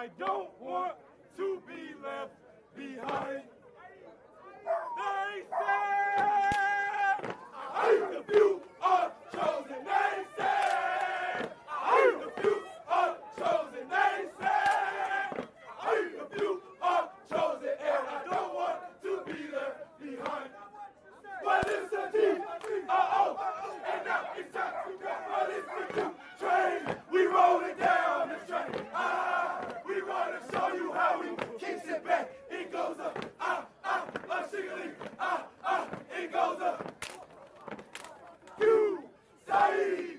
I don't want to be left behind. They say the few are chosen. They say the few are chosen. They say the few are chosen, and I don't want to be left behind. Well, it's a T-O-O, and now it's time to go. Well, it's the train. We rolling down the train. We want to show you how we kicks it back. It goes up, a shiggly, it goes up. You say,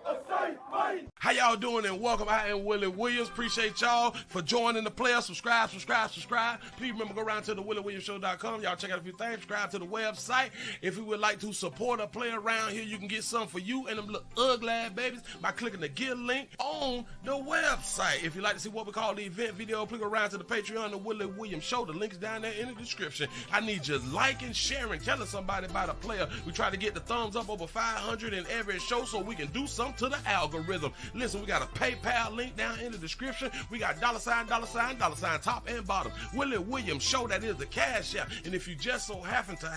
a say, fight. How y'all doing and welcome. I am Willie Williams. Appreciate y'all for joining the player. Subscribe. Please remember, go around to the WillieWilliamsShow.com. Y'all check out a few things. Subscribe to the website. If you would like to support a player around here, you can get something for you and them little ugly babies by clicking the Get link on the website. If you'd like to see what we call the event video, click around to the Patreon, the Willie Williams Show. The link's down there in the description. I need you liking, sharing, telling somebody about a player. We try to get the thumbs up over 500 in every show so we can do something to the algorithm. Listen, we got a PayPal link down in the description. We got $sign, top and bottom. Willie Williams Show, that is the cash app. And if you just so happen to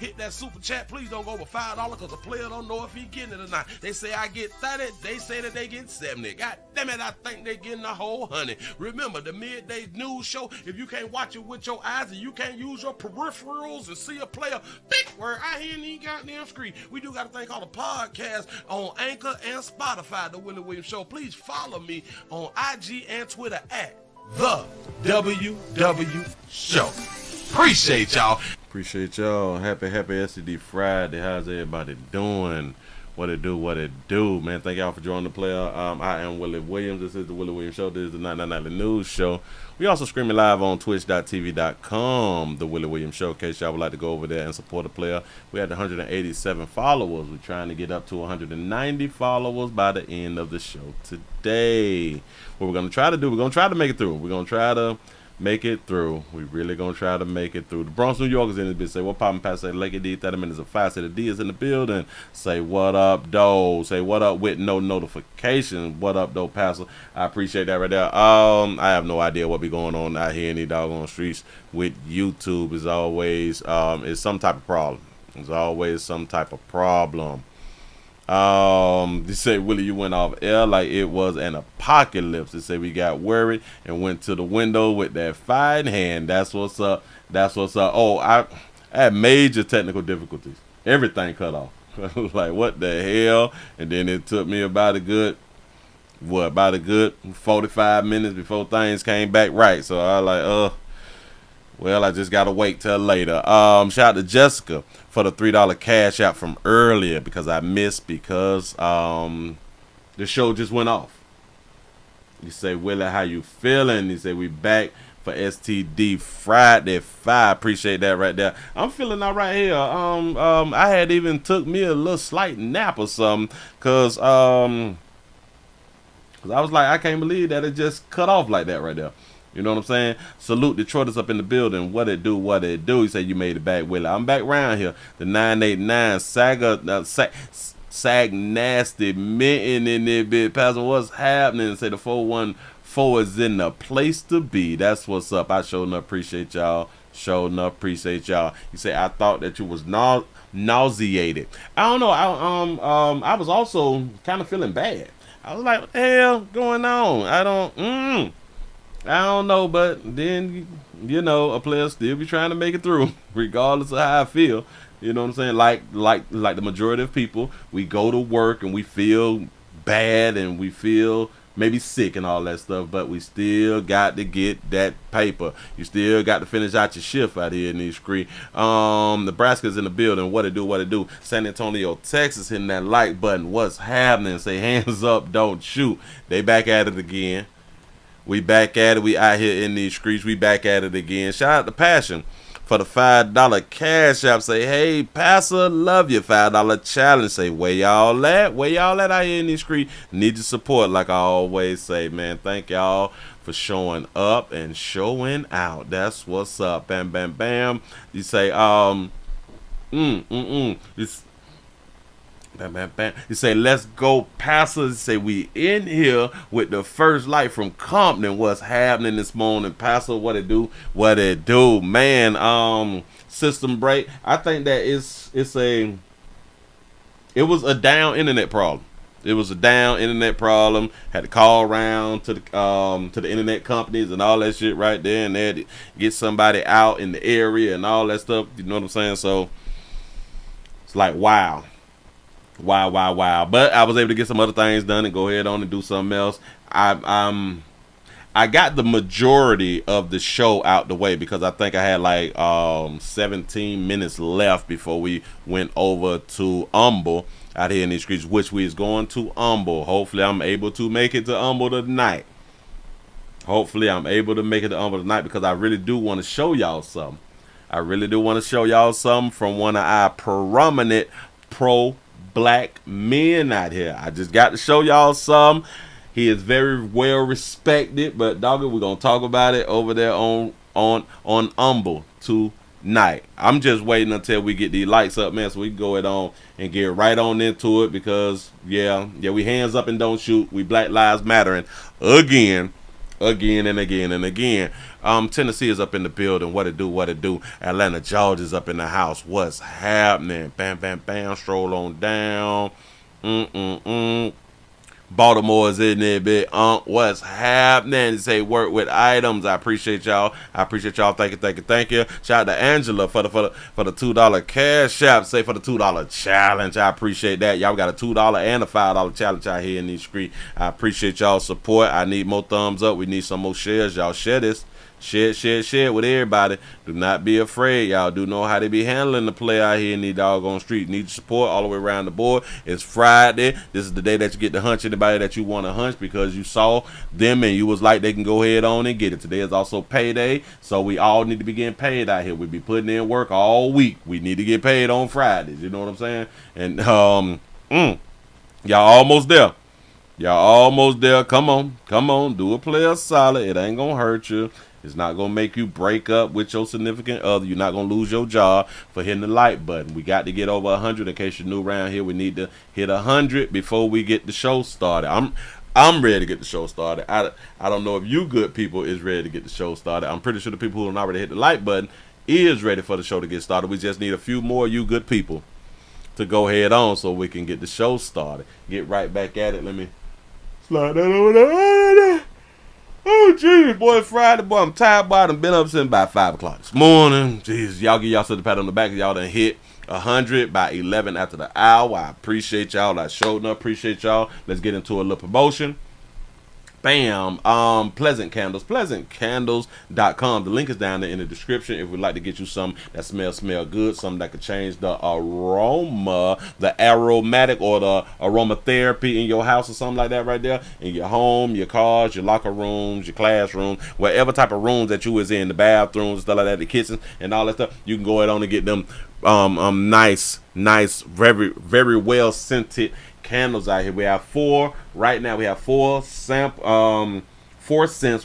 hit that super chat, please don't go over $5 because the player don't know if he getting it or not. They say I get 30, they say that they get 70. God damn it, I think they getting a whole 100. Remember, the midday news show, if you can't watch it with your eyes and you can't use your peripherals and see a player, big word, I hear any goddamn screen. We do got a thing called a podcast on Anchor and Spotify, the Willie Williams Show. Please follow me on IG and Twitter at The WW Show. Appreciate y'all. Appreciate y'all. Happy SCD Friday. How's everybody doing? What it do, man. Thank y'all for joining the player. I am Willie Williams. This is the Willie Williams Show. This is the 999 News Show. We also streaming live on twitch.tv.com, the Willie Williams Show. In case y'all would like to go over there and support the player. We had 187 followers. We're trying to get up to 190 followers by the end of the show today. What we're going to try to do, we're going to try to make it through. We're going to try to make it through. We really gonna try to make it through. The Bronx, New York is in this bitch. Say what poppin', Pat? Say Lake D, 30 minutes of 5. Say the D is in the building. Say what up, though. Say what up with no notification. What up, though, Pastor? I appreciate that right there. I have no idea what be going on out here in these doggone streets with YouTube. Is always it's some type of problem. There's always some type of problem. They say, Willie, you went off air like it was an apocalypse. They say we got worried and went to the window with that fine hand. That's what's up. Oh, I had major technical difficulties. Everything cut off. Like, what the hell? And then it took me about a good 45 minutes before things came back right. So I was like, well, I just gotta wait till later. Shout out to Jessica for the $3 cash out from earlier because I missed because the show just went off. You say, Willie, how you feeling? He said, we back for STD Friday 5. Appreciate that right there. I'm feeling all right here. I had even took me a little slight nap or something because I was like, I can't believe that it just cut off like that right there. You know what I'm saying? Salute Detroit is up in the building. What it do? He said you made it back, Willie. I'm back around here. The 989 Sag Nasty Mitten in there, bit. Pastor, what's happening? Say the 414 is in the place to be. That's what's up. I sure enough appreciate y'all. You say I thought that you was nauseated. I don't know. I was also kind of feeling bad. I was like, what the hell going on? I don't know, but then, you know, a player still be trying to make it through, regardless of how I feel. You know what I'm saying? Like the majority of people, we go to work and we feel bad and we feel maybe sick and all that stuff, but we still got to get that paper. You still got to finish out your shift out here in these streets. Nebraska's in the building. What it do? San Antonio, Texas, hitting that like button. What's happening? Say hands up, don't shoot. They back at it again. We back at it. We out here in these streets. We back at it again. Shout out to Passion for the $5 cash app. Say, hey, Pastor, love you. $5 challenge. Say, where y'all at? Where y'all at out here in these streets? Need your support, like I always say, man. Thank y'all for showing up and showing out. That's what's up. Bam, bam, bam. You say, Bam, bam, bam. He say, let's go, Pastor. He say, we in here with the first light from Compton. What's happening this morning, Pastor? What it do? What it do, man? System break. I think that it was a down internet problem. It was a down internet problem. Had to call around to the internet companies and all that shit right there, and they had to get somebody out in the area and all that stuff. You know what I'm saying? So it's like wow. But I was able to get some other things done and go ahead on and do something else. I got the majority of the show out the way because I think I had like 17 minutes left before we went over to Humble out here in these streets, which we is going to Humble. Hopefully I'm able to make it to Humble tonight. Hopefully I'm able to make it to Humble tonight because I really do want to show y'all something. I really do want to show y'all something from one of our prominent pro-black men out here. I just got to show y'all some. He is very well respected, but doggy, we're gonna talk about it over there on Humble tonight. I'm just waiting until we get these lights up, man, so we can go it on and get right on into it because yeah, we hands up and don't shoot. We Black Lives Mattering again. Tennessee is up in the building. What it do? Atlanta, Georgia's up in the house. What's happening? Bam, bam, bam. Stroll on down. Baltimore is in there, bit. What's happening? Say work with items. I appreciate y'all. Thank you. Shout out to Angela for the $2 cash app. Say for the $2 challenge. I appreciate that. Y'all got a $2 and a $5 challenge out here in these streets. I appreciate y'all support. I need more thumbs up. We need some more shares. Y'all share this. Share with everybody. Do not be afraid. Y'all do know how they be handling the play out here in these doggone streets. Need support all the way around the board. It's Friday. This is the day that you get to hunch anybody that you want to hunch because you saw them and you was like they can go ahead on and get it. Today is also payday, so we all need to be getting paid out here. We be putting in work all week. We need to get paid on Fridays. You know what I'm saying? And y'all almost there. Come on. Do a player solid. It ain't gonna hurt you. It's not going to make you break up with your significant other. You're not going to lose your job for hitting the like button. We got to get over 100. In case you're new around here, we need to hit 100 before we get the show started. I'm ready to get the show started. I don't know if you good people is ready to get the show started. I'm pretty sure the people who have already hit the like button is ready for the show to get started. We just need a few more of you good people to go head on so we can get the show started. Get right back at it. Let me slide that over there. Oh, jeez, boy, Friday, boy, I'm tired, boy. I've been up since about 5 o'clock this morning. Jeez, y'all give y'all the pat on the back. Y'all done hit 100 by 11 after the hour. I appreciate y'all. I showed up. Appreciate y'all. Let's get into a little promotion. Bam. Pleasant Candles. PleasantCandles.com. The link is down there in the description. If we'd like to get you some that smell good, something that could change the aroma, the aromatic or the aromatherapy in your house or something like that right there, in your home, your cars, your locker rooms, your classroom, whatever type of rooms that you was in, the bathrooms, stuff like that, the kitchen and all that stuff, you can go ahead on and get them nice, very, very well scented candles out here. We have 4 right now. We have 4 scents.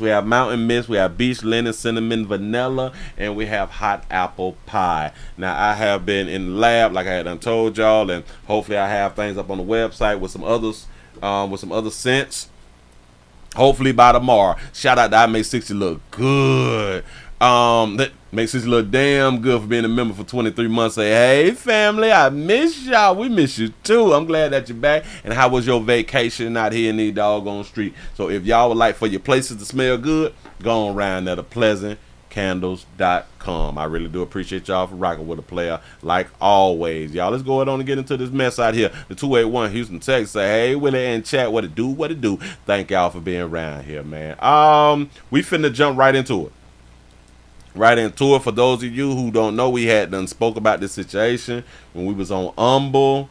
We have mountain mist, we have beach linen, cinnamon, vanilla, and we have hot apple pie. Now I have been in the lab like I had done told y'all, and hopefully I have things up on the website with some others, with some other scents. Hopefully by tomorrow. Shout out to I Make 60 Look Good. That makes us look damn good for being a member for 23 months. Say, hey family, I miss y'all. We miss you too. I'm glad that you're back. And how was your vacation out here in the doggone street? So if y'all would like for your places to smell good, go on around there to PleasantCandles.com. I really do appreciate y'all for rocking with a player like always. Y'all, let's go ahead on and get into this mess out here. The 281 Houston Texas say, hey Willie and chat, what it do? Thank y'all for being around here, man. We finna jump right into it. For those of you who don't know, we had done spoke about this situation when we was on Humble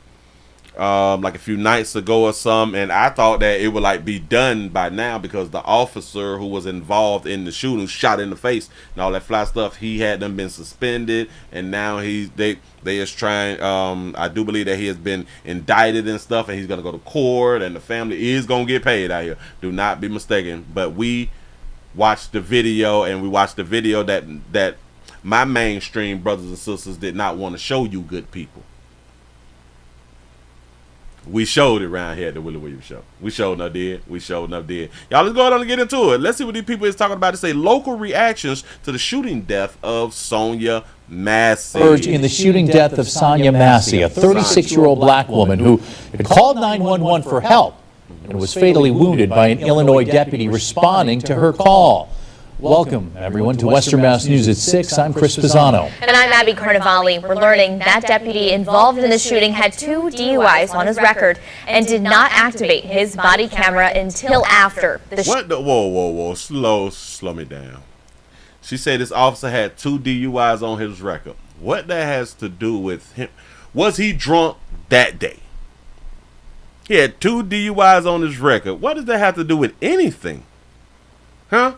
like a few nights ago or something, and I thought that it would like be done by now because the officer who was involved in the shooting, shot in the face and all that fly stuff, he had them been suspended, and now they is trying, I do believe that he has been indicted and stuff, and he's gonna go to court, and the family is gonna get paid out here. Do not be mistaken. But we watched the video, and we watched the video that my mainstream brothers and sisters did not want to show you good people. We showed it around here at the Willie Williams Show. We showed enough did. We showed enough did. Y'all, let's go ahead and get into it. Let's see what these people is talking about. To say local reactions to the shooting death of Sonya Massey. Urged in the shooting death of Sonya Massey, a 36-year-old black woman who had called 911 for help and was fatally wounded by an Illinois deputy responding to her call. Welcome, everyone, to Western Mass News at 6. I'm Chris Pisano. And I'm Abby Carnevale. We're learning that deputy involved in the shooting had 2 DUIs on his record and did not activate his body camera until after the What the? Whoa. Slow me down. She said this officer had 2 DUIs on his record. What that has to do with him? Was he drunk that day? He had 2 DUIs on his record. What does that have to do with anything? Huh?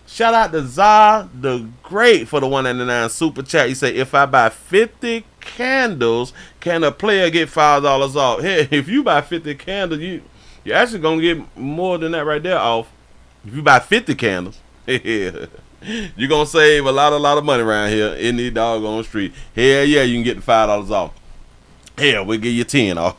Shout out to Zah the Great for the 199 super chat. You say, if I buy 50 candles, can a player get $5 off? Hey, if you buy 50 candles, you're actually going to get more than that right there off. If you buy 50 candles, you're going to save a lot of money around here in the doggone street. Hell yeah, you can get the $5 off. Hell, we'll give you 10 off.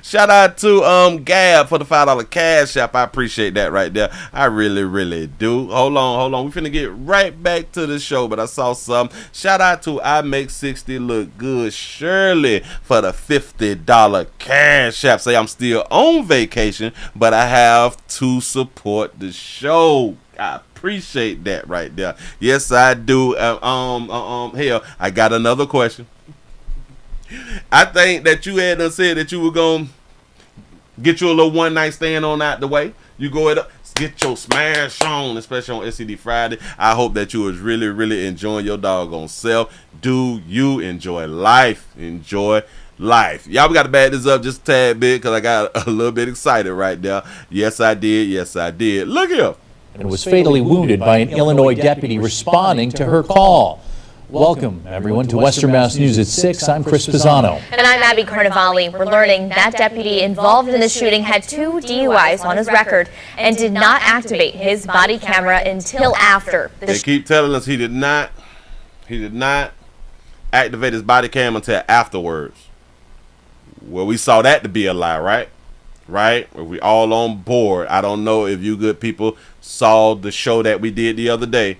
Shout out to Gab for the $5 cash app. I appreciate that right there. I really do. Hold on. We finna get right back to the show, but I saw some. Shout out to I Make 60 Look Good Shirley for the $50 cash app. Say I'm still on vacation, but I have to support the show. I appreciate that right there. Yes, I do. Hell, I got another question. I think that you had done said that you were going to get you a little one-night stand on out the way. You go it up, get your smash on, especially on SCD Friday. I hope that you was really enjoying your doggone self. Do you enjoy life? Enjoy life. Y'all, we got to back this up just a tad bit because I got a little bit excited right there. Yes, I did. Look here. And was fatally wounded by an Illinois deputy responding to her call. Welcome, everyone, to Western Mass News at 6. I'm Chris Pisano. And I'm Abby Carnevale. We're learning that deputy involved in the shooting had 2 DUIs on his record and did not activate his body camera until after. They keep telling us he did not activate his body cam until afterwards. Well, we saw that to be a lie, right? Right? We all on board. I don't know if you good people saw the show that we did the other day.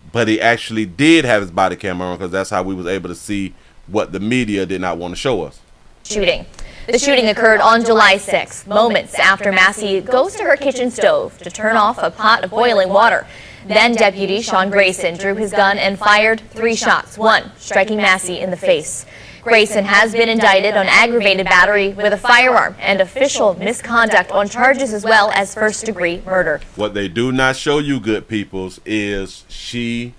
But he actually did have his body camera on because that's how we was able to see what the media did not want to show us. The shooting occurred on July 6th, moments after Massey goes to her kitchen stove to turn off a pot of boiling water. Then Deputy Sean Grayson drew his gun and fired 3 shots, one striking Massey in the face. Grayson has been indicted on aggravated battery with a firearm and official misconduct on charges as well as first-degree murder. What they do not show you, good peoples, is she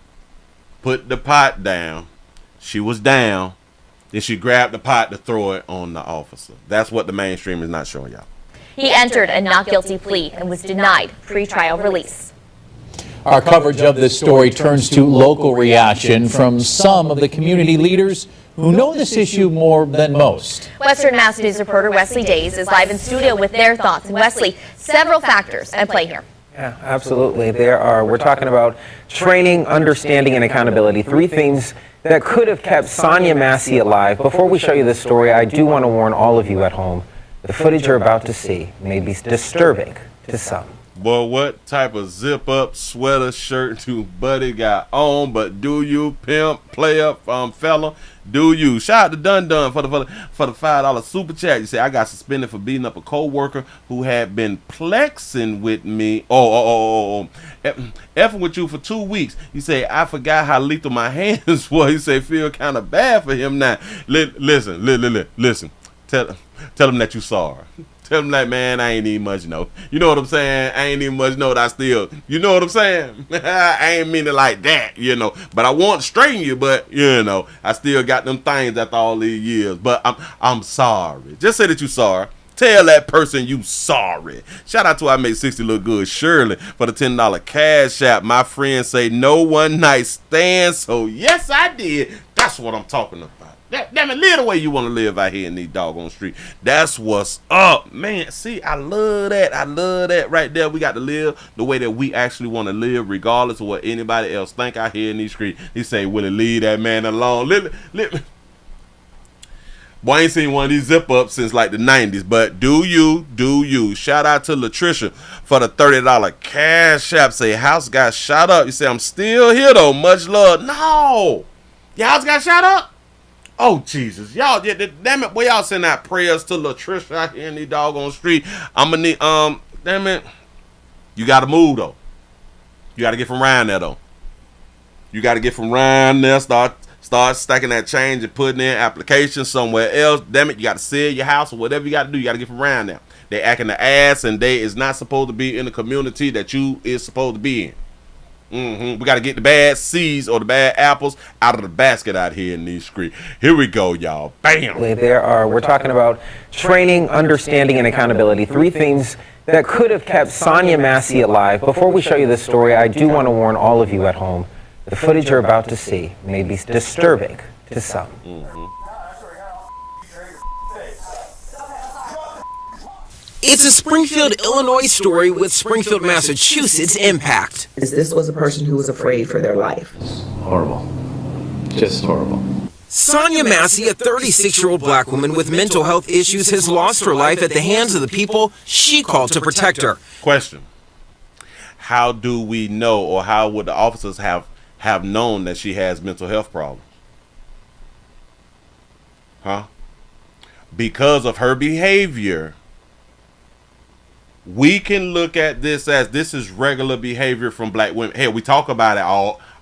put the pot down. She was down. Then she grabbed the pot to throw it on the officer. That's what the mainstream is not showing y'all. He entered a not guilty plea and was denied pretrial release. Our coverage of this story turns to local reaction from some of the community leaders who know this issue more than most. Western Mass News reporter Wesley Days is live in studio with their thoughts. And Wesley, several factors at play here. Yeah, absolutely. We're talking about training, understanding, and accountability. 3 things that could have kept Sonya Massey alive. Before we show you this story, I do want to warn all of you at home. The footage you're about to see may be disturbing to some. Boy, what type of zip-up sweater shirt do Buddy got on? But do you, pimp, player, fella? Do you? Shout out to Dun for the $5 super chat. You say, I got suspended for beating up a co-worker who had been plexing with me. Effing with you for 2 weeks. You say, I forgot how lethal my hands were. You say, feel kind of bad for him now. Listen. Tell him that you sorry. Tell him like, man, I ain't even much know. You know what I'm saying? I ain't even much know that I still, you know what I'm saying? I ain't mean it like that, you know. But I want to straighten you, but, you know, I still got them things after all these years. But I'm sorry. Just say that you sorry. Tell that person you sorry. Shout out to I Make 60 Look Good Shirley for the $10 cash app. My friends say no one night stand. So, yes, I did. That's what I'm talking about. Damn it, live the way you want to live out here in these doggone streets. That's what's up, man. See, I love that. I love that right there. We got to live the way that we actually want to live, regardless of what anybody else think out here in these streets. He say, Willie, leave that man alone. Boy, I ain't seen one of these zip ups since like the 90s. But do you. Shout out to Latricia for the $30 cash app. Say, house got shot up. You say, I'm still here though. Much love. No. Your house got shot up? Oh, Jesus. Y'all, damn it. Boy, y'all send out prayers to Latricia out here in the doggone street. I'm going to need, damn it. You got to move though. You got to get from around there though. You got to get from around there, start stacking that change and putting in applications somewhere else. Damn it, you got to sell your house or whatever you got to do. You got to get from around there. They acting the ass, and they is not supposed to be in the community that you is supposed to be in. We got to get the bad seeds or the bad apples out of the basket out here in these streets. Here we go, y'all. Bam. We're talking about training, understanding, and accountability. 3 things that could have kept Sonya Massey alive. Before we show you this story, I do want to warn all of you at home. The footage you're about to see may be disturbing to some. It's a Springfield, Illinois story with Springfield, Massachusetts impact. This was a person who was afraid for their life. Horrible. Just horrible. Sonya Massey, a 36-year-old black woman with mental health issues, has lost her life at the hands of the people she called to protect her. Question. How do we know, or how would the officers have known that she has mental health problems? Because of her behavior. We can look at this as this is regular behavior from black women. Hell, we talk about it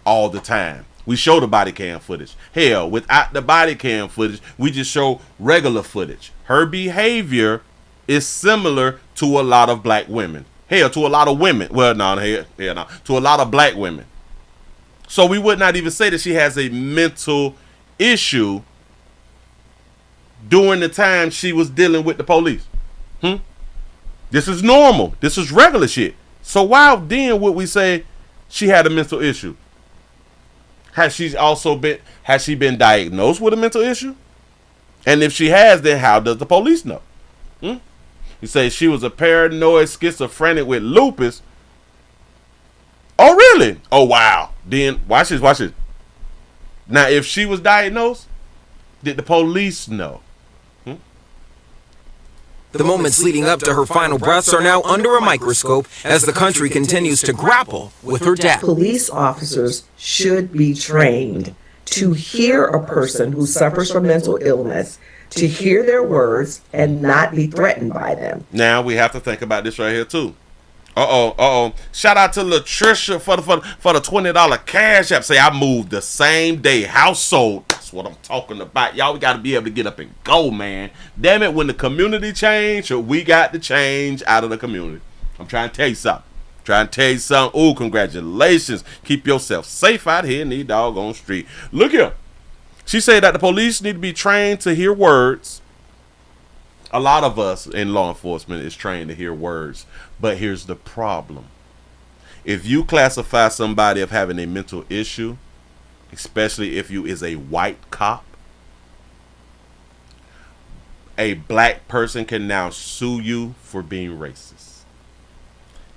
all the time. We show the body cam footage. Hell, without the body cam footage, we just show regular footage. Her behavior is similar to a lot of black women. Hell, to a lot of women. Well, to a lot of black women. So we would not even say that she has a mental issue during the time she was dealing with the police. This is normal. This is regular shit. So why then would we say she had a mental issue? Has she been diagnosed with a mental issue? And if she has, then how does the police know? You say she was a paranoid schizophrenic with lupus. Oh, really? Oh, wow. Then watch this. Now, if she was diagnosed, did the police know? The moments leading up to her final breaths are now under a microscope as the country continues to grapple with her death. Police officers should be trained to hear a person who suffers from mental illness, to hear their words and not be threatened by them. Now we have to think about this right here too. Shout out to Latricia for the $20 cash app. Say I moved the same day. Household. That's what I'm talking about. Y'all, we got to be able to get up and go, man. Damn it, when the community change, we got to change out of the community. I'm trying to tell you something. Ooh, congratulations. Keep yourself safe out here in the doggone street. Look here. She said that the police need to be trained to hear words. A lot of us in law enforcement is trained to hear words. But here's the problem. If you classify somebody of having a mental issue, especially if you is a white cop, a black person can now sue you for being racist.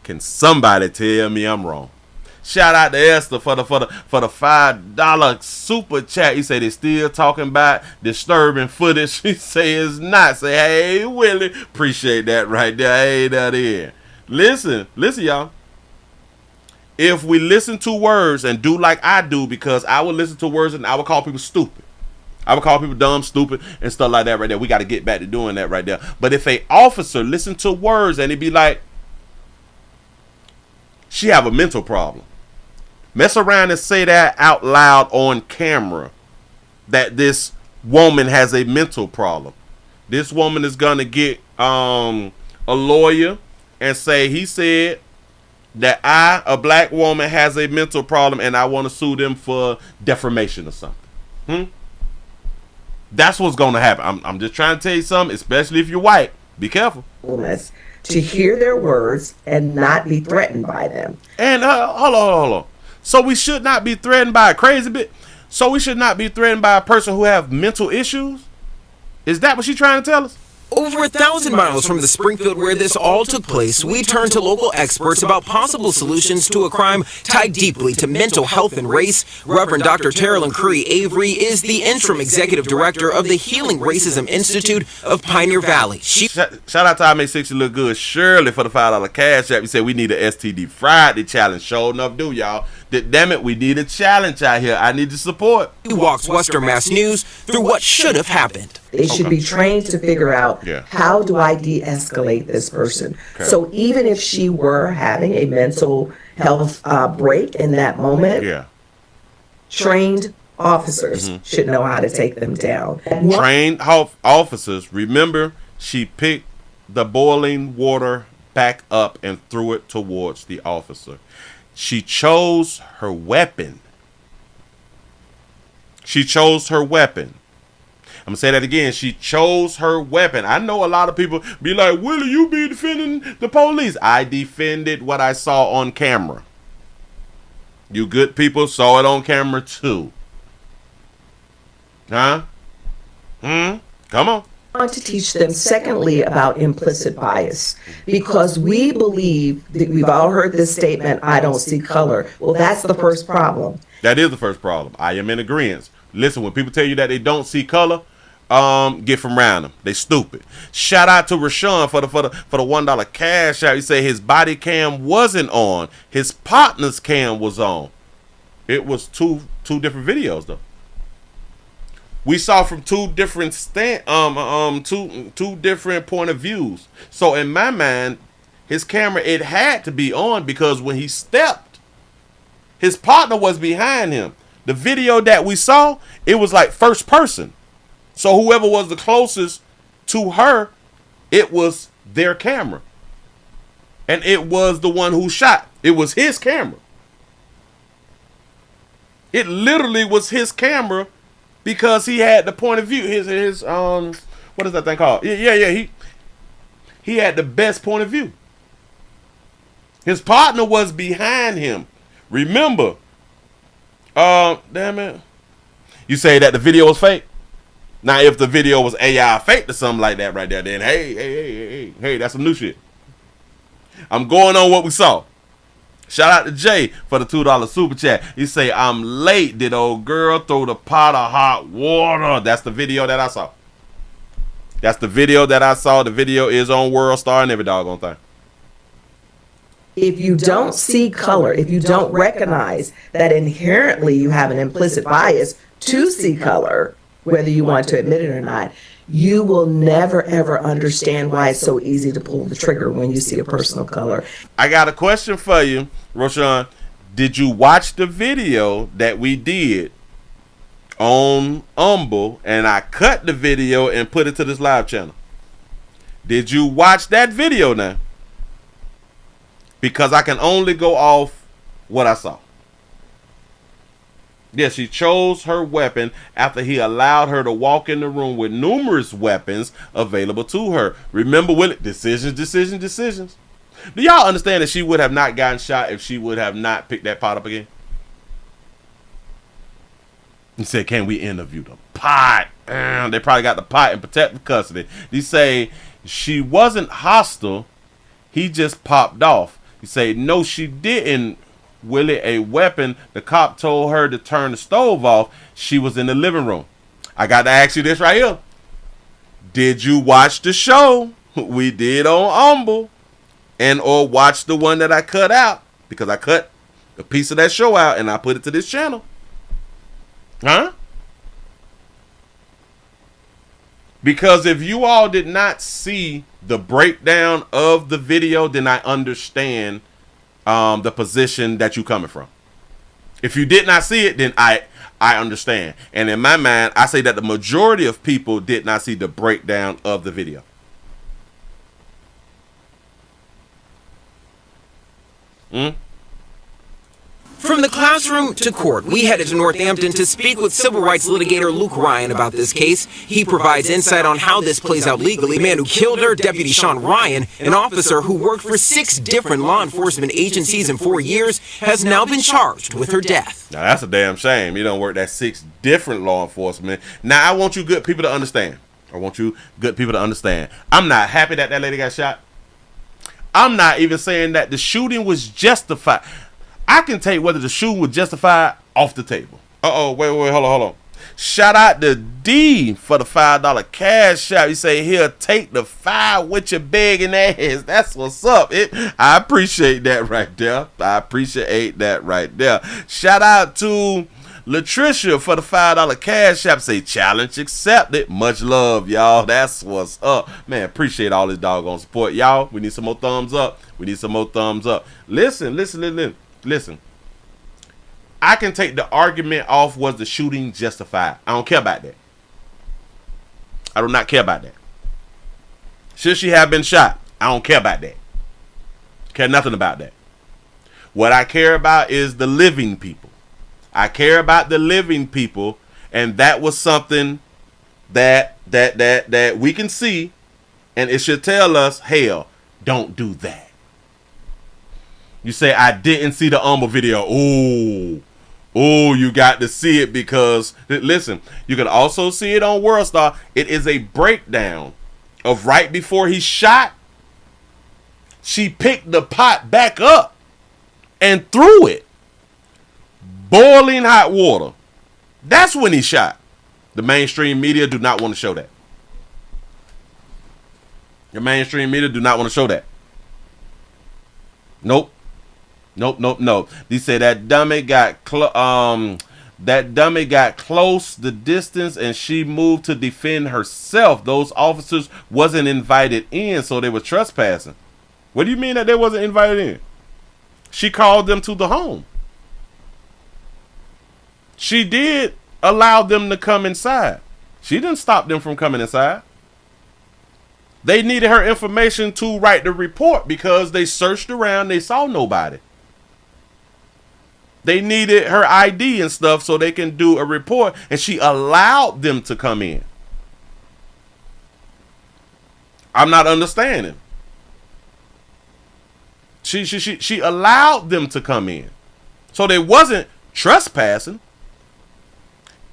Can somebody tell me I'm wrong? Shout out to Esther for the $5 super chat. He said they still talking about disturbing footage. She say it's not. Say, hey, Willie. Appreciate that right there. Hey, that is. Listen, y'all. If we listen to words and do like I do, because I would listen to words and I would call people stupid. I would call people dumb, stupid, and stuff like that right there. We got to get back to doing that right there. But if a officer listen to words and it be like, she have a mental problem. Mess around and say that out loud on camera, that this woman has a mental problem. This woman is going to get a lawyer and say, he said that a black woman, has a mental problem and I want to sue them for defamation or something. That's what's going to happen. I'm just trying to tell you something, especially if you're white. Be careful. To hear their words and not be threatened by them. And hold on. So we should not be threatened by a crazy bit. So we should not be threatened by a person who have mental issues. Is that what she's trying to tell us? Over 1,000 miles from the Springfield where this all took place, we turned to local experts about possible solutions to a crime tied deeply to mental health and race. Reverend Dr. Terrell Curry Avery is the interim executive director of the Healing Racism Institute of Pioneer Valley. Shout out to I Make 60 Look Good Shirley for the $5 cash app. You said we need a STD Friday challenge. Sure enough, do y'all. Damn it, we need a challenge out here. I need the support. He walks Western Mass News through what should have happened. They should be trained to figure out, how do I de-escalate this person? Okay. So even if she were having a mental health break in that moment, trained officers should know how to take them down. Trained officers, remember, she picked the boiling water back up and threw it towards the officer. She chose her weapon. She chose her weapon. I'm going to say that again. She chose her weapon. I know a lot of people be like, Willie, you be defending the police. I defended what I saw on camera. You good people saw it on camera too. Huh? Come on. I want to teach them, secondly, about implicit bias, because we believe that we've all heard this statement, I don't see color. Well, that's the first problem. That is the first problem. I am in agreement. Listen, when people tell you that they don't see color, get from around them. They stupid. Shout out to Rashawn for the $1 cash out. He said his body cam wasn't on. His partner's cam was on. It was two different videos though. We saw from two different two different point of views. So in my mind, his camera, it had to be on because when he stepped, his partner was behind him. The video that we saw, it was like first person. So whoever was the closest to her, it was their camera. And it was the one who shot. It was his camera. It literally was his camera because he had the point of view. His what is that thing called? Yeah. He had the best point of view. His partner was behind him. Remember, damn it. You say that the video was fake? Now, if the video was AI faked or something like that right there, then hey, that's some new shit. I'm going on what we saw. Shout out to Jay for the $2 super chat. He say, I'm late. Did old girl throw the pot of hot water? That's the video that I saw. That's the video that I saw. The video is on World Star and every doggone thing. If you don't see color, if you don't recognize that inherently you have an implicit bias to see color, whether you want to admit it or not, you will never, ever understand why it's so easy to pull the trigger when you see a person of color. I got a question for you, Roshan. Did you watch the video that we did on Humble, and I cut the video and put it to this live channel? Did you watch that video now? Because I can only go off what I saw. Yes, she chose her weapon after he allowed her to walk in the room with numerous weapons available to her. Remember, Willie, decisions. Do y'all understand that she would have not gotten shot if she would have not picked that pot up again? He said, can we interview the pot? They probably got the pot in protective custody. They say she wasn't hostile. He just popped off. He say, no, she didn't. Willie, a weapon. The cop told her to turn the stove off. She was in the living room. I got to ask you this right here. Did you watch the show we did on Humble and or watch the one that I cut out? Because I cut a piece of that show out and I put it to this channel. Huh? Because if you all did not see the breakdown of the video, then I understand the position that you coming from. If you did not see it, then I understand. And in my mind, I say that the majority of people did not see the breakdown of the video. From the classroom to court, we headed to Northampton to speak with civil rights litigator Luke Ryan about this case. He provides insight on how this plays out legally. The man who killed her, Deputy Sean Ryan, an officer who worked for 6 different law enforcement agencies in 4 years, has now been charged with her death. Now, that's a damn shame. You don't work that 6 different law enforcement. Now, I want you good people to understand. I want you good people to understand. I'm not happy that that lady got shot. I'm not even saying that the shooting was justified. I can take whether the shooting was justified off the table. Wait, hold on. Shout out to D for the $5 cash out. You say, here, take the 5 with your begging ass. That's what's up. I appreciate that right there. Shout out to Latricia for the $5 cash app. Say, challenge accepted. Much love, y'all. That's what's up. Man, appreciate all this doggone support. Y'all, we need some more thumbs up. Listen. I can take the argument off, was the shooting justified? I don't care about that. I do not care about that. Should she have been shot? I don't care about that. Care nothing about that. What I care about is the living people. And that was something that we can see, and it should tell us, hell, don't do that. You say, I didn't see the video. Oh, you got to see it, because listen, you can also see it on WorldStar. It is a breakdown of right before he shot. She picked the pot back up and threw it. Boiling hot water. That's when he shot. The mainstream media do not want to show that. Nope. They say that dummy got close the distance, and she moved to defend herself. Those officers wasn't invited in, so they were trespassing. What do you mean that they wasn't invited in? She called them to the home. She did allow them to come inside. She didn't stop them from coming inside. They needed her information to write the report because they searched around. They saw nobody. They needed her ID and stuff so they can do a report, and she allowed them to come in. I'm not understanding. She allowed them to come in. So they wasn't trespassing.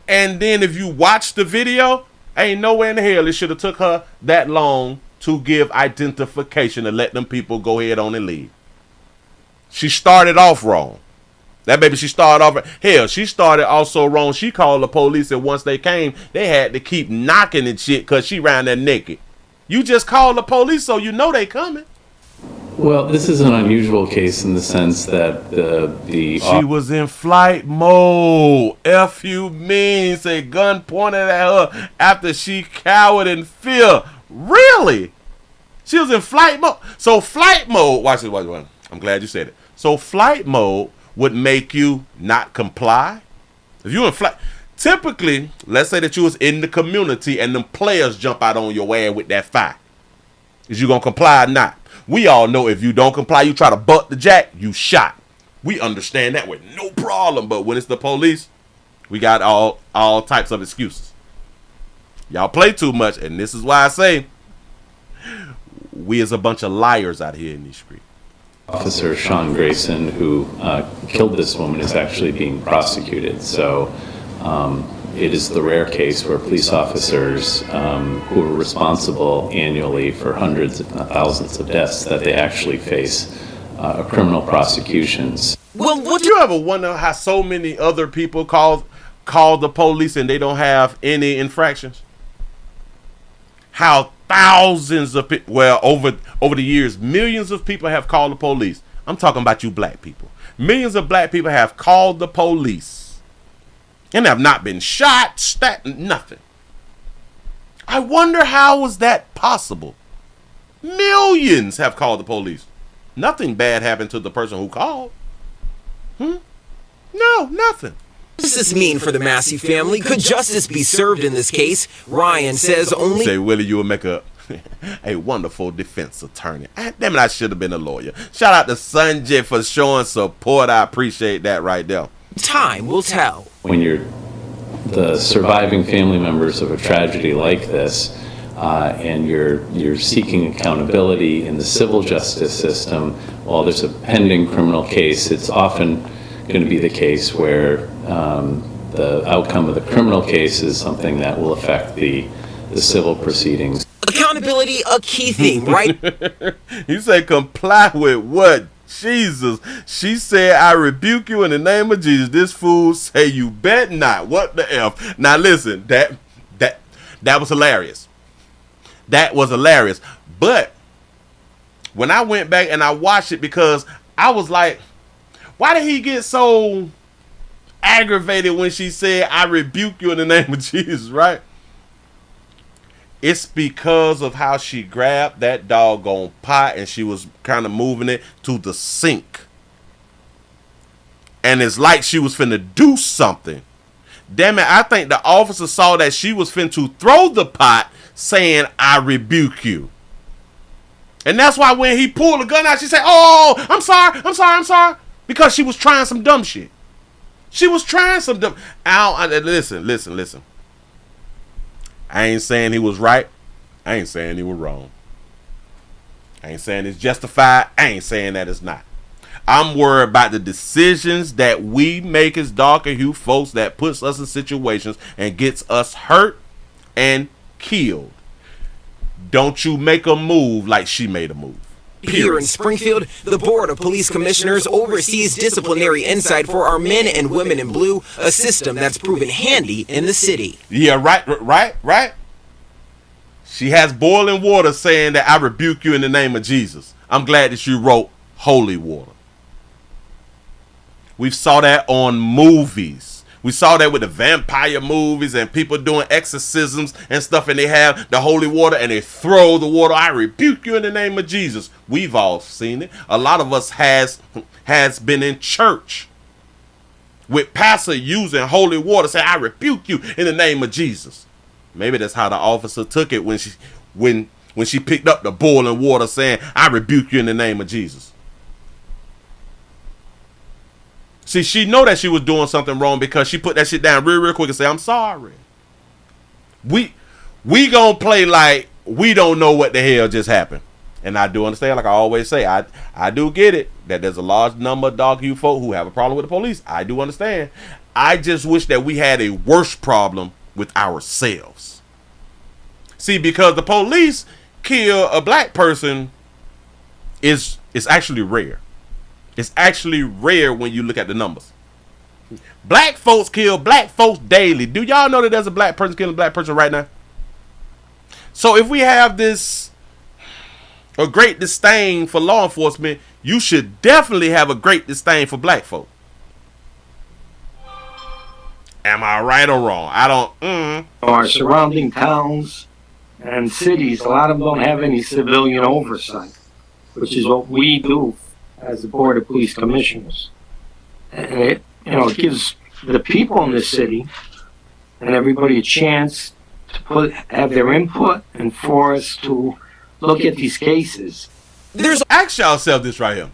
And then if you watch the video, ain't nowhere in the hell it should have took her that long to give identification to let them people go ahead on and leave. She started off wrong. That baby, she started off, hell, she started also wrong. She called the police, and once they came, they had to keep knocking and shit because she ran there naked. You just called the police, so you know they coming. Well, this is an unusual case in the sense that she was in flight mode. F you mean, say gun pointed at her after she cowered in fear. Really? She was in flight mode. So flight mode, watch this. I'm glad you said it. So flight mode would make you not comply. If you in flight, typically, let's say that you was in the community and them players jump out on your ass with that fire. Is you gonna comply or not? We all know if you don't comply, you try to butt the jack, you shot. We understand that with no problem. But when it's the police, we got all types of excuses. Y'all play too much, and this is why I say we is a bunch of liars out here in these streets. Officer Sean Grayson, who killed this woman, is actually being prosecuted. So it is the rare case where police officers who are responsible annually for hundreds, if not thousands of deaths, that they actually face criminal prosecutions. Well, would you ever wonder how so many other people call the police and they don't have any infractions? How thousands of people, well, over the years, millions of people have called the police. I'm talking about you black people. Millions of black people have called the police and have not been shot, nothing. I wonder how was that possible? Millions have called the police. Nothing bad happened to the person who called. No, nothing. What does this mean for the Massey family? Could justice be served in this case? Ryan says only... Say, Willie, you will make a wonderful defense attorney. Damn it, I should have been a lawyer. Shout out to Sanjay for showing support. I appreciate that right there. Time will tell. When you're the surviving family members of a tragedy like this, and you're seeking accountability in the civil justice system, while there's a pending criminal case, it's often going to be the case where the outcome of the criminal case is something that will affect the the civil proceedings. Accountability, a key theme, right? You say comply with what? Jesus. She said, I rebuke you in the name of Jesus. This fool say you bet not. What the F? Now listen, that was hilarious. That was hilarious. But when I went back and I watched it, because I was like, why did he get so aggravated when she said, I rebuke you in the name of Jesus, right? It's because of how she grabbed that doggone pot and she was kind of moving it to the sink. And it's like she was finna do something. Damn it, I think the officer saw that she was finna to throw the pot saying, I rebuke you. And that's why when he pulled the gun out, she said, oh, I'm sorry. Because she was trying some dumb shit. She was trying some dumb. Listen. I ain't saying he was right. I ain't saying he was wrong. I ain't saying it's justified. I ain't saying that it's not. I'm worried about the decisions that we make as darker hue folks that puts us in situations and gets us hurt and killed. Don't you make a move like she made a move. Here in Springfield, the Board of Police Commissioners oversees disciplinary insight for our men and women in blue, a system that's proven handy in the city. Yeah, right. She has boiling water saying that I rebuke you in the name of Jesus. I'm glad that you wrote holy water. We saw that on movies. We saw that with the vampire movies and people doing exorcisms and stuff, and they have the holy water and they throw the water. I rebuke you in the name of Jesus. We've all seen it. A lot of us has been in church with pastor using holy water, saying, I rebuke you in the name of Jesus. Maybe that's how the officer took it when she picked up the boiling water saying, I rebuke you in the name of Jesus. See, she know that she was doing something wrong because she put that shit down real quick and say, I'm sorry. We gonna play like we don't know what the hell just happened. And I do understand, like I always say, I do get it that there's a large number of dog hue folk who have a problem with the police. I do understand. I just wish that we had a worse problem with ourselves. See, because the police kill a black person is actually rare. It's actually rare when you look at the numbers. Black folks kill black folks daily. Do y'all know that there's a black person killing a black person right now? So if we have a great disdain for law enforcement, you should definitely have a great disdain for black folk. Am I right or wrong? I don't. Our surrounding towns and cities, a lot of them don't have any civilian oversight, which is what we do as the Board of Police Commissioners. And it gives the people in this city and everybody a chance to have their input and for us to look at these cases. Ask yourself this right here,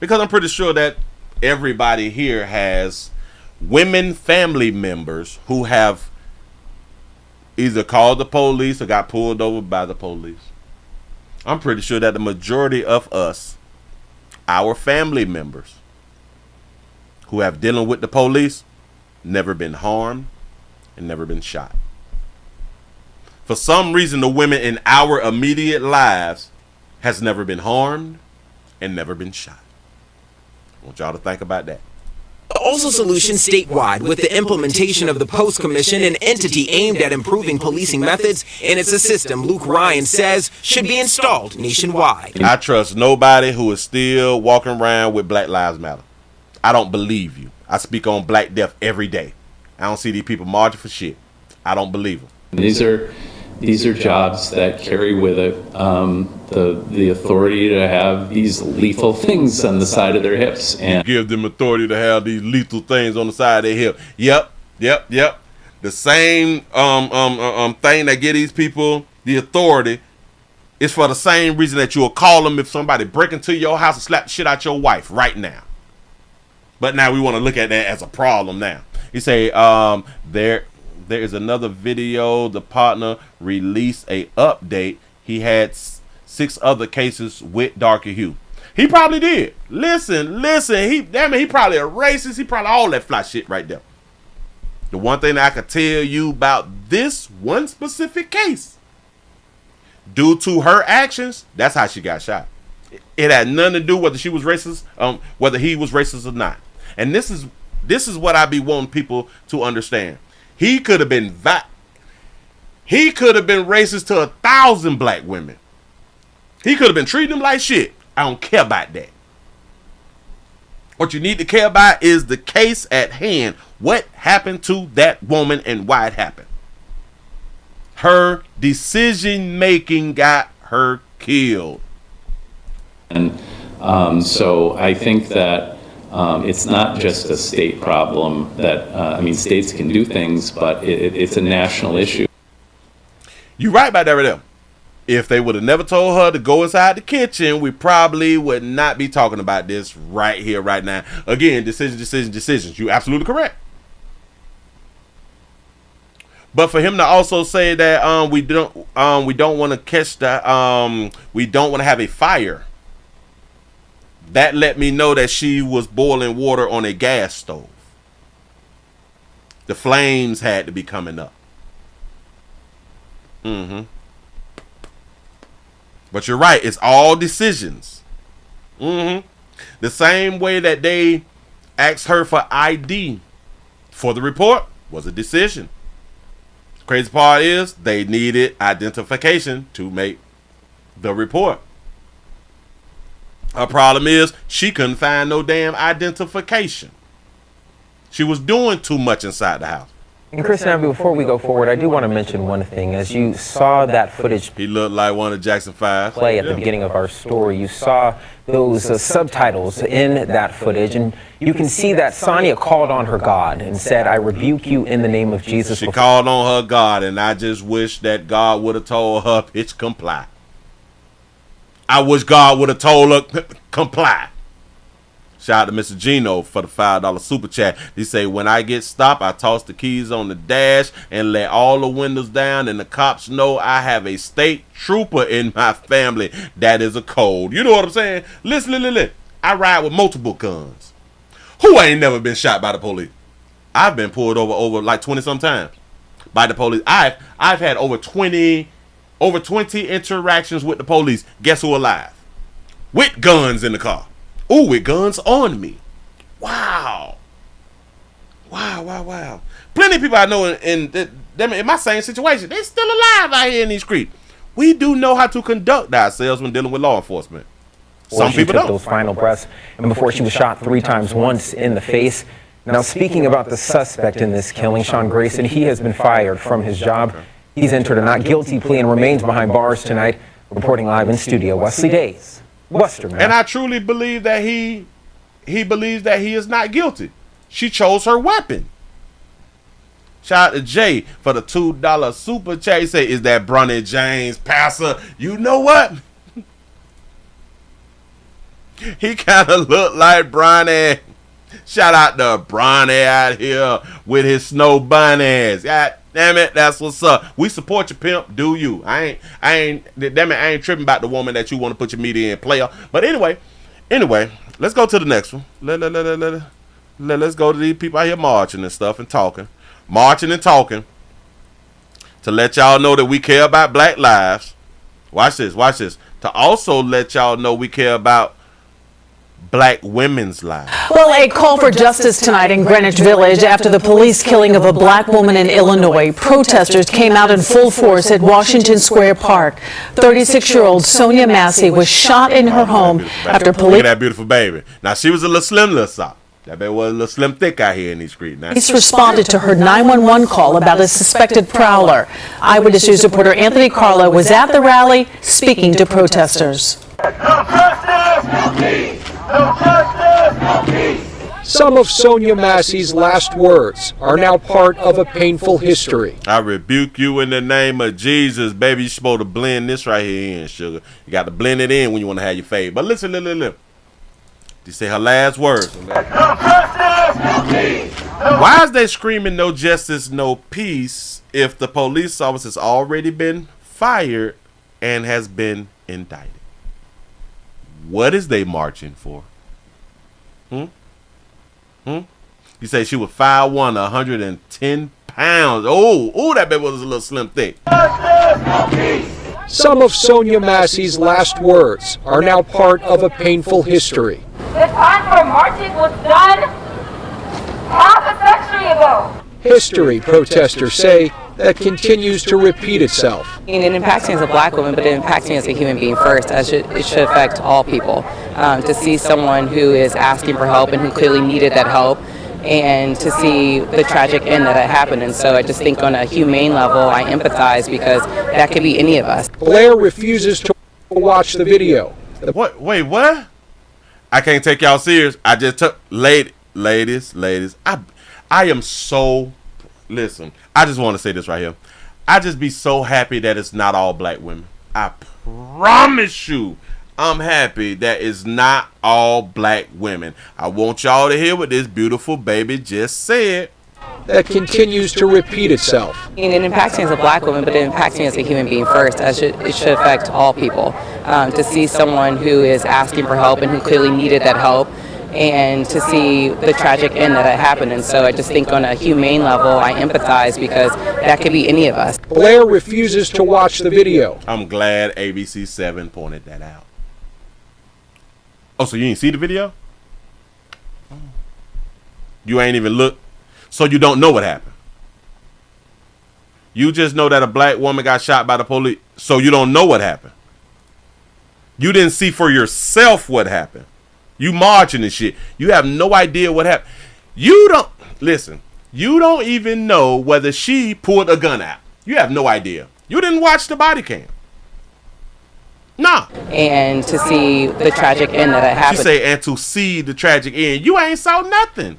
because I'm pretty sure that everybody here has women family members who have either called the police or got pulled over by the police. I'm pretty sure that the majority of us, our family members who have dealing with the police, never been harmed and never been shot. For some reason, the women in our immediate lives has never been harmed and never been shot. I want y'all to think about that. Also solutions statewide with the implementation of the Post Commission, an entity aimed at improving policing methods, and it's a system Luke Ryan says should be installed nationwide. I trust nobody who is still walking around with Black Lives Matter. I don't believe you. I speak on Black Death every day. I don't see these people marching for shit. I don't believe them. These are jobs that carry with it the authority to have these lethal things on the side of their hips. And give them authority to have these lethal things on the side of their hip. Yep. The same thing that give these people the authority is for the same reason that you'll call them if somebody break into your house and slap the shit out your wife right now. But now we want to look at that as a problem now. You say there is another video. The partner released a update. He had 6 other cases with darker hue. He probably did. Listen. He probably a racist. He probably all that fly shit right there. The one thing that I could tell you about this one specific case, due to her actions, that's how she got shot. It had nothing to do whether she was racist, whether he was racist or not. And this is what I be wanting people to understand. He could have been racist to 1,000 black women. He could have been treating them like shit. I don't care about that. What you need to care about is the case at hand. What happened to that woman and why it happened. Her decision making got her killed. And so I think that it's not just a state problem that, states can do things, but it's a national issue. You're right about that right there. If they would have never told her to go inside the kitchen, we probably would not be talking about this right here, right now. Again, decisions. You're absolutely correct. But for him to also say that we don't want to catch the we don't want to have a fire, that let me know that she was boiling water on a gas stove. The flames had to be coming up. But you're right, it's all decisions. The same way that they asked her for ID for the report was a decision. Crazy part is they needed identification to make the report. Her problem is she couldn't find no damn identification. She was doing too much inside the house. And Chris and Abby, before we go forward, I do want to mention one thing. As you saw that footage, he looked like one of Jackson 5 play at the beginning of our story. You saw those subtitles in that footage, and you can see that Sonya called on her God and said, "I rebuke you in the name of Jesus." She called on her God, and I just wish that God would have told her, "Bitch, comply." I wish God would have told her, "Comply." Shout out to Mr. Gino for the $5 super chat. He say, when I get stopped, I toss the keys on the dash and let all the windows down, and the cops know I have a state trooper in my family. That is a code. You know what I'm saying? Listen. I ride with multiple guns. Who ain't never been shot by the police? I've been pulled over like 20 sometimes by the police. I've had over 20 interactions with the police. Guess who alive? With guns in the car. Ooh, with guns on me. Wow. Plenty of people I know in my same situation. They still alive out here in these streets. We do know how to conduct ourselves when dealing with law enforcement. Some people don't. Those final breaths, and before she was shot 3 times, once in the face. Now, speaking about the suspect in this killing, Sean Grayson, he has been fired from his job. He's entered a not guilty plea and remains behind bars tonight. Reporting live in studio, Wesley Days. Western, and I truly believe that he believes that he is not guilty. She chose her weapon. Shout out to Jay for the $2 super chat. He say, "Is that Bronny James passer?" You know what? He kind of looked like Bronny. Shout out to Bronny out here with his snow bunnies. God damn it, that's what's up. We support your pimp. Do you? I ain't tripping about the woman that you want to put your media in, player. But anyway, let's go to the next one. Let's go to these people out here marching and stuff and talking. Marching and talking to let y'all know that we care about black lives. Watch this. To also let y'all know we care about black women's lives. Well, a call for justice tonight in Greenwich Village after the police killing of a black woman in Illinois. Protesters came out in full force at Washington Square Park. 36-year-old Sonya Massey was shot in her home after police... Look at that beautiful baby. Now, she was a little slim, soft. That baby was a little slim thick out here in these streets. Police responded to her 911 call about a suspected prowler. Eyewitness News reporter Anthony Carlo was at the rally speaking to protesters. No justice, no peace. No justice, no peace. Some of Sonya Massey's last words are now part of a painful history. I rebuke you in the name of Jesus, baby. You're supposed to blend this right here in, sugar. You got to blend it in when you want to have your fade. But listen. You say her last words. No justice, no peace. Why is they screaming no justice, no peace if the police officer has already been fired and has been indicted? What is they marching for? You say she was 5'1", 110 pounds. Oh, that baby was a little slim thick. Some of Sonya Massey's last words are now part of a painful history. The time for marching was done half a century ago. History, protesters say, that continues to repeat itself. It impacts me as a black woman, but it impacts me as a human being first, as it should affect all people. To see someone who is asking for help and who clearly needed that help, and to see the tragic end that happened. And so I just think on a humane level, I empathize because that could be any of us. Blair refuses to watch the video. What? Wait, what? I can't take y'all serious. I just took, ladies, I am so, listen, I just want to say this right here. I just be so happy that it's not all black women. I promise you, I'm happy that it's not all black women. I want y'all to hear what this beautiful baby just said. That continues to repeat itself. It impacts me as a black woman, but it impacts me as a human being first, as it should affect all people. To see someone who is asking for help and who clearly needed that help, and to see the tragic end that happened. And so I just think on a humane level, I empathize because that could be any of us. Blair refuses to watch the video. I'm glad ABC 7 pointed that out. Oh, so you didn't see the video? You ain't even look, so you don't know what happened. You just know that a black woman got shot by the police, so you don't know what happened. You didn't see for yourself what happened. You marching and shit. You have no idea what happened. You don't, listen, you don't even know whether she pulled a gun out. You have no idea. You didn't watch the body cam. Nah. And to see the tragic end that happened. She say, and to see the tragic end. You ain't saw nothing.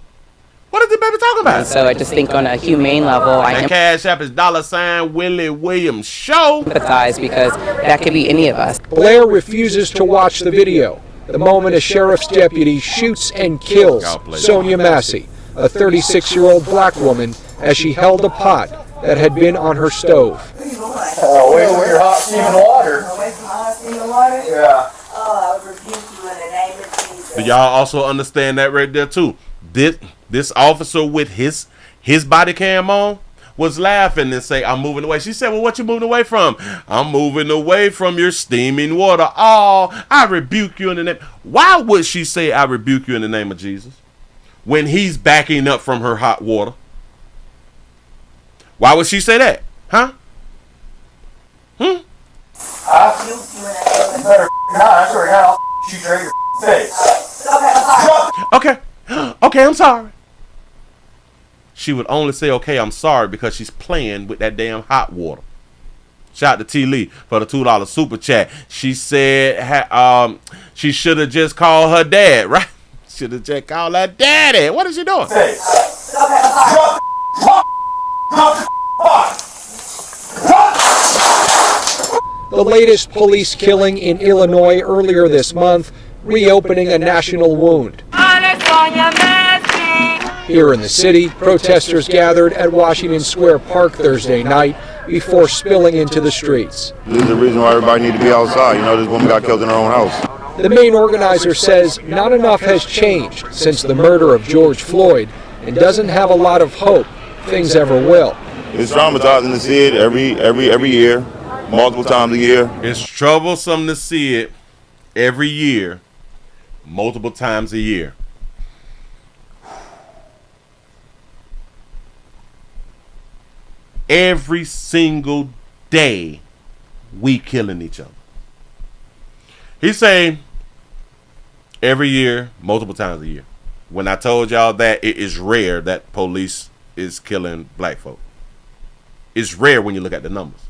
What is the baby talking about? And so I just think on a humane level, I Cash App is $ Willie Williams Show. Empathize because that could be any of us. Blair refuses to watch the video. The moment a sheriff's deputy shoots and kills Sonya Massey, a 36-year-old black woman, as she held a pot that had been on her stove. Away from your hot steaming water. Away from hot steaming water? Yeah. Oh, I rebuke you in the name of Jesus. But y'all also understand that right there too. This officer with his body cam on was laughing and say, I'm moving away. She said, well, what you moving away from? I'm moving away from your steaming water. Oh, I rebuke you in the name. Why would she say, I rebuke you in the name of Jesus, when he's backing up from her hot water? Why would she say that? Huh? I rebuke you in the name of better not. I swear to God, I'll shoot you in your face. Okay, I'm sorry. She would only say, okay, I'm sorry, because she's playing with that damn hot water. Shout out to T. Lee for the $2 super chat. She said she should have just called her dad, right? Should have just called her daddy. What is she doing? The latest police killing in Illinois earlier this month, reopening a national wound. Sonia Massie. Here in the city, protesters gathered at Washington Square Park Thursday night before spilling into the streets. This is the reason why everybody needs to be outside. You know, this woman got killed in her own house. The main organizer says not enough has changed since the murder of George Floyd and doesn't have a lot of hope things ever will. It's traumatizing to see it every year, multiple times a year. It's troublesome to see it every year, multiple times a year. Every single day, we killing each other. He's saying every year, multiple times a year. When I told y'all that it is rare that police is killing black folk. It's rare when you look at the numbers.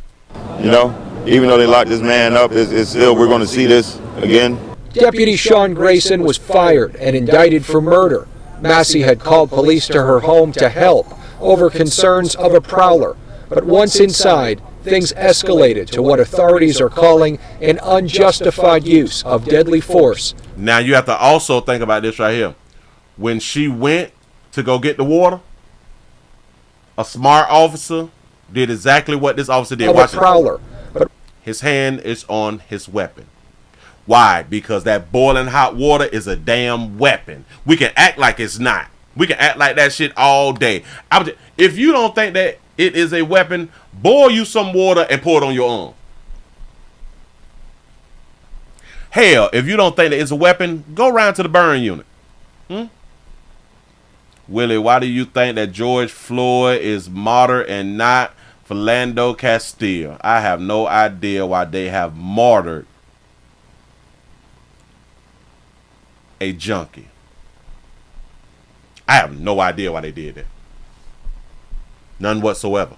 You know, even though they locked this man up, it's still, we're going to see this again. Deputy Sean Grayson was fired and indicted for murder. Massey had called police to her home to help over concerns of a prowler. But once inside, things escalated to what authorities are calling an unjustified use of deadly force. Now you have to also think about this right here. When she went to go get the water, a smart officer did exactly what this officer did. Watch a prowler. But his hand is on his weapon. Why? Because that boiling hot water is a damn weapon. We can act like it's not. We can act like that shit all day. If you don't think that it is a weapon, boil you some water and pour it on your arm. Hell, if you don't think that it's a weapon, go around to the burn unit. Willie, why do you think that George Floyd is martyr and not Philando Castile? I have no idea why they have martyred a junkie. I have no idea why they did that. None whatsoever.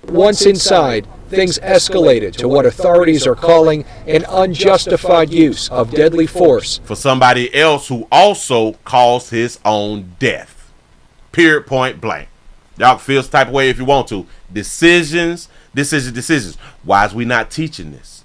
Once inside, things escalated to what authorities are calling an unjustified use of deadly force for somebody else who also caused his own death. Period, point blank. Y'all can feel this type of way if you want to. Decisions. Why is we not teaching this?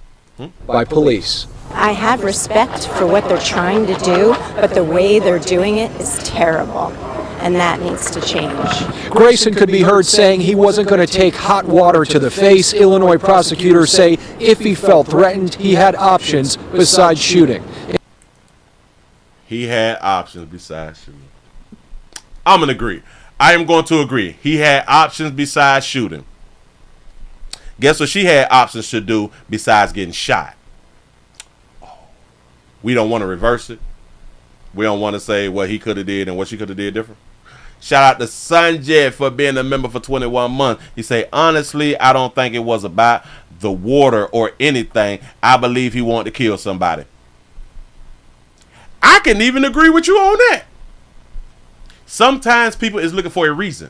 By police. I have respect for what they're trying to do, but the way they're doing it is terrible, and that needs to change. Grayson could be heard saying he wasn't going to take hot water to the face. Illinois prosecutors say if he felt threatened, he had options besides shooting. He had options besides shooting. I'm going to agree. I am going to agree. He had options besides shooting. Guess what she had options to do besides getting shot? We don't want to reverse it. We don't want to say what he could have did and what she could have did different. Shout out to Sanjay for being a member for 21 months. He say, honestly, I don't think it was about the water or anything. I believe he wanted to kill somebody. I can even agree with you on that. Sometimes people is looking for a reason.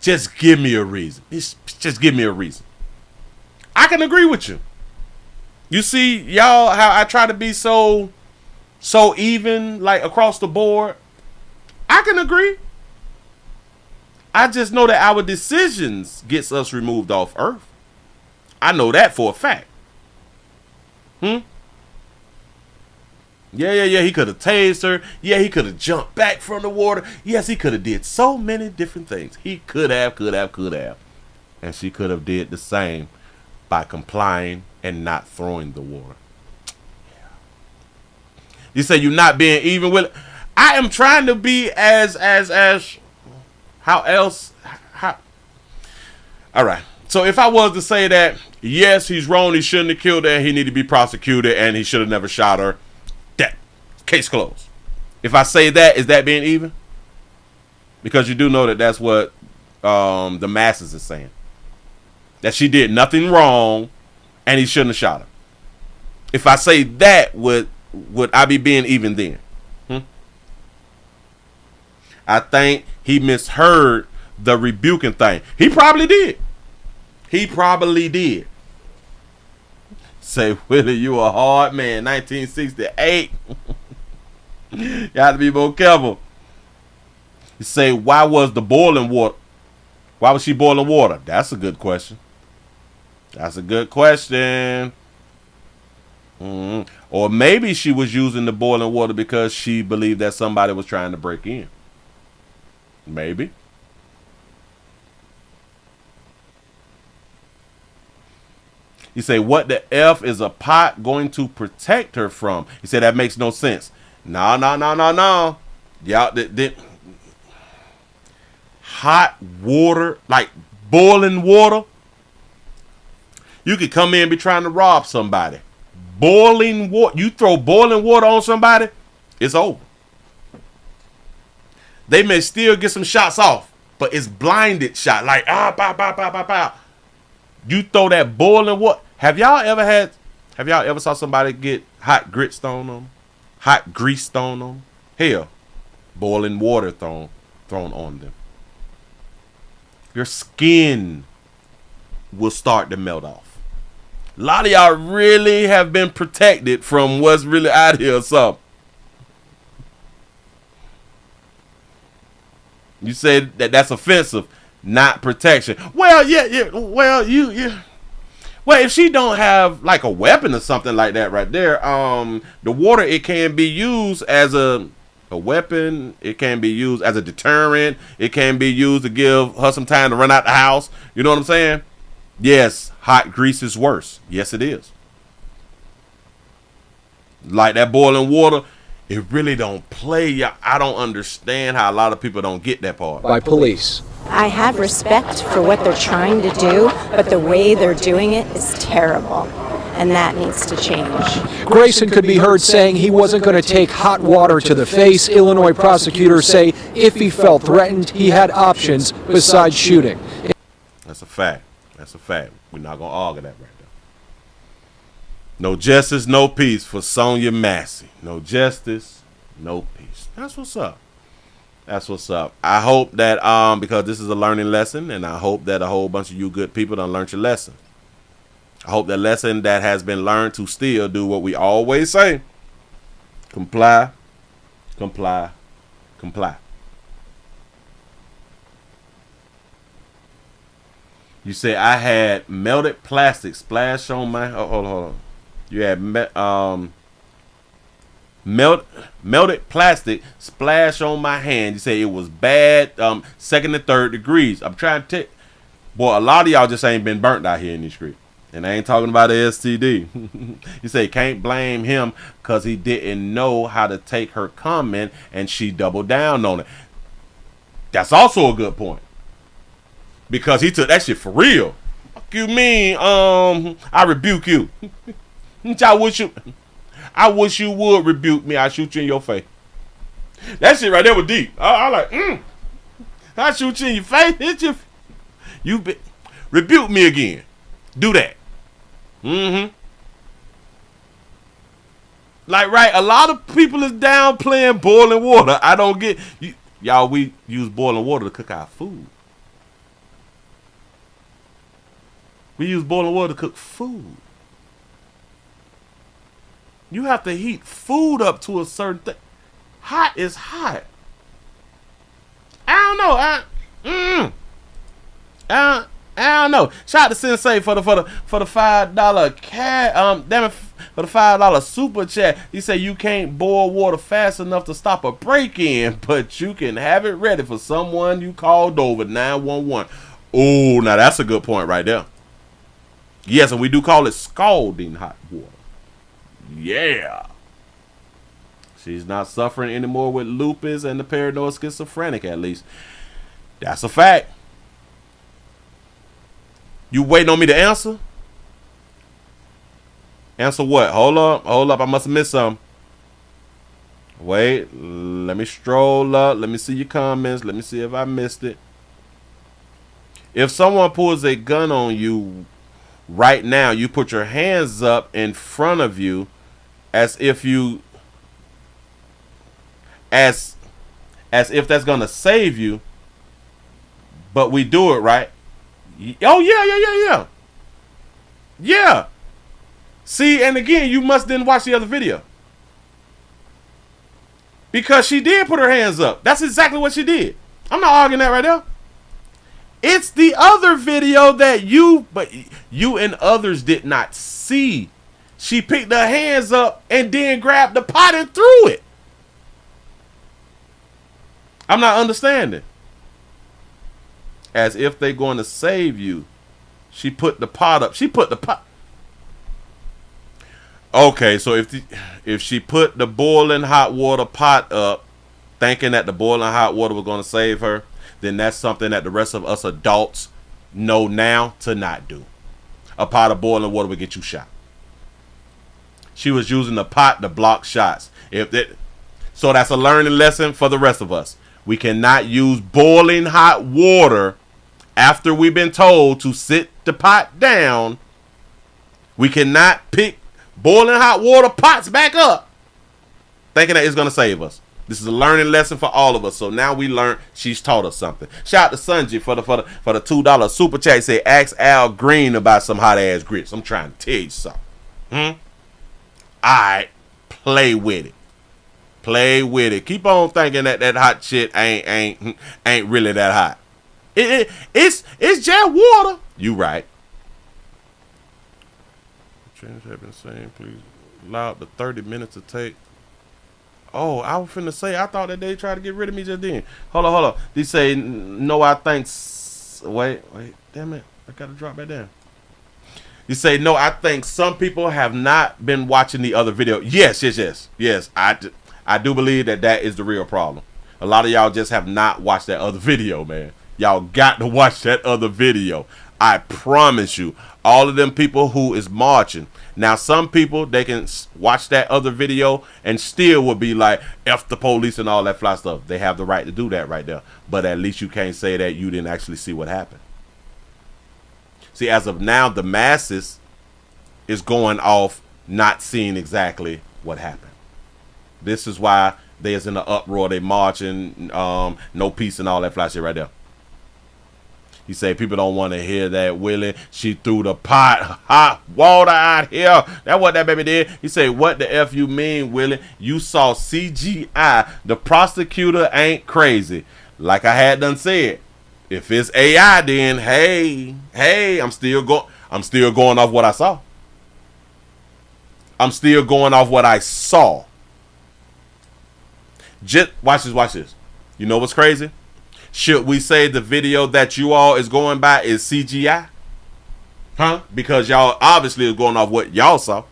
Just give me a reason. Just give me a reason. I can agree with you. You see, y'all, how I try to be so even, like across the board. I can agree. I just know that our decisions gets us removed off earth. I know that for a fact. Yeah, he could have tased her. Yeah, he could have jumped back from the water. Yes, he could have did so many different things. He could have. And she could have did the same by complying and not throwing the water. You say you're not being even with it. I am trying to be as how else? All right. So if I was to say that, yes, he's wrong, he shouldn't have killed her, he needed to be prosecuted, and he should have never shot her, that case closed. If I say that, is that being even? Because you do know that that's what the masses is saying. That she did nothing wrong, and he shouldn't have shot her. If I say that, would I be being even then? I think he misheard the rebuking thing. He probably did. Say, Willie, you a hard man. 1968. You have to be more careful. You say, why was she boiling water? That's a good question. Or maybe she was using the boiling water because she believed that somebody was trying to break in. Maybe. You say, what the F is a pot going to protect her from? He said, that makes no sense. No. Y'all, hot water, like boiling water. You could come in and be trying to rob somebody. Boiling water. You throw boiling water on somebody, it's over. They may still get some shots off, but it's blinded shot. Like, pow. You throw that boiling water. Have y'all ever saw somebody get hot grease thrown on them? Hell, boiling water thrown on them. Your skin will start to melt off. A lot of y'all really have been protected from what's really out here or something. You said that's offensive, not protection. Well, yeah. Well, well, if she don't have like a weapon or something like that right there, the water, it can be used as a weapon. It can be used as a deterrent. It can be used to give her some time to run out the house. You know what I'm saying? Yes, hot grease is worse. Yes, it is. Like that boiling water, it really don't play. I don't understand how a lot of people don't get that part. By police. I have respect for what they're trying to do, but the way they're doing it is terrible, and that needs to change. Grayson could be heard saying he wasn't going to take hot water to the face. Illinois prosecutors say if he felt threatened, he had options besides shooting. That's a fact. That's a fact. We're not going to argue that right there. No justice, no peace for Sonya Massey. No justice, no peace. That's what's up. That's what's up. I hope that because this is a learning lesson, and I hope that a whole bunch of you good people done learned your lesson. I hope that lesson that has been learned to still do what we always say. Comply, comply, comply. You say I had melted plastic splash on my hold on. You had melted plastic splash on my hand. You say it was bad, second and third degrees. I'm trying to take, boy, a lot of y'all just ain't been burnt out here in the street. And I ain't talking about the STD. You say can't blame him because he didn't know how to take her comment and she doubled down on it. That's also a good point. Because he took that shit for real. Fuck you mean, I rebuke you. I wish you would rebuke me. I shoot you in your face. That shit right there was deep. I like, I shoot you in your face. Hit you. Rebuke me again. Do that. Like, right, a lot of people is down playing boiling water. I don't get y'all. We use boiling water to cook our food. We use boiling water to cook food. You have to heat food up to a certain thing. Hot is hot. I don't know. Shout out to Sensei for the $5 cat. For the $5 super chat. He said you can't boil water fast enough to stop a break-in, but you can have it ready for someone you called over 911. Oh, now that's a good point right there. Yes, and we do call it scalding hot water. Yeah. She's not suffering anymore with lupus and the paranoid schizophrenic, at least. That's a fact. You waiting on me to answer? Answer what? Hold up. I must have missed something. Wait. Let me stroll up. Let me see your comments. Let me see if I missed it. If someone pulls a gun on you right now, you put your hands up in front of you as if that's gonna save you, but we do it, right? Oh yeah. See, and again, you must then watch the other video, because she did put her hands up. That's exactly what she did. I'm not arguing that right now. It's the other video that you and others did not see. She picked her hands up and then grabbed the pot and threw it. I'm not understanding. As if they're going to save you. She put the pot up. She put the pot. Okay, so if she put the boiling hot water pot up, thinking that the boiling hot water was going to save her, then that's something that the rest of us adults know now to not do. A pot of boiling water will get you shot. She was using the pot to block shots. So that's a learning lesson for the rest of us. We cannot use boiling hot water after we've been told to sit the pot down. We cannot pick boiling hot water pots back up thinking that it's going to save us. This is a learning lesson for all of us. So now we learned. She's taught us something. Shout out to Sanji for the $2 super chat. He say ask Al Green about some hot ass grits. I'm trying to tell you something. Alright, play with it. Play with it. Keep on thinking that hot shit ain't really that hot. It's just water. You right. Change have been saying, please allow up to 30 minutes to take. Oh, I was finna say, I thought that they tried to get rid of me just then. Hold on. They say, no, I think. Wait, damn it. I gotta drop back down. You say, no, I think some people have not been watching the other video. Yes. I I do believe that is the real problem. A lot of y'all just have not watched that other video, man. Y'all got to watch that other video. I promise you, all of them people who is marching. Now, some people, they can watch that other video and still will be like, F the police and all that fly stuff. They have the right to do that right there. But at least you can't say that you didn't actually see what happened. See, as of now, the masses is going off not seeing exactly what happened. This is why there's in the uproar. They marching, no peace and all that fly shit right there. He said people don't want to hear that, Willie. She threw the pot hot water out here. That's what that baby did. He said, what the F you mean, Willie? You saw CGI. The prosecutor ain't crazy. Like I had done said. If it's AI, then hey, I'm still going off what I saw. I'm still going off what I saw. Just watch this. You know what's crazy? Should we say the video that you all is going by is CGI? Huh? Because y'all obviously is going off what y'all saw.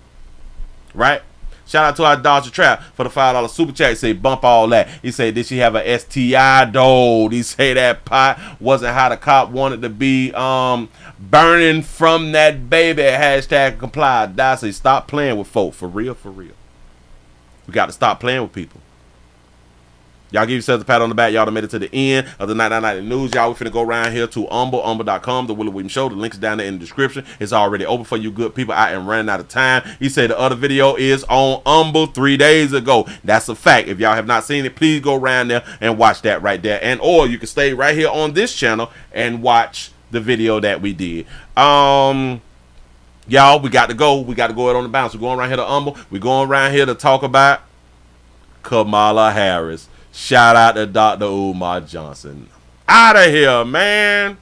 Right? Shout out to our Dodger Trap for the $5 super chat. He say bump all that. He say, did she have a STI though? He say that pot wasn't how the cop wanted to be burning from that baby. Hashtag comply. Die. Say stop playing with folk. For real. We got to stop playing with people. Y'all give yourselves a pat on the back. Y'all done made it to the end of the 99.90 news. Y'all, we finna go around here to umble.com, the Willie Williams Show. The link's down there in the description. It's already open for you good people. I am running out of time. He said the other video is on Umble 3 days ago. That's a fact. If y'all have not seen it, please go around there and watch that right there. And or you can stay right here on this channel and watch the video that we did. Y'all, we got to go. We got to go out on the bounce. We're going around here to Umble. We're going around here to talk about Kamala Harris. Shout out to Dr. Umar Johnson. Out of here, man.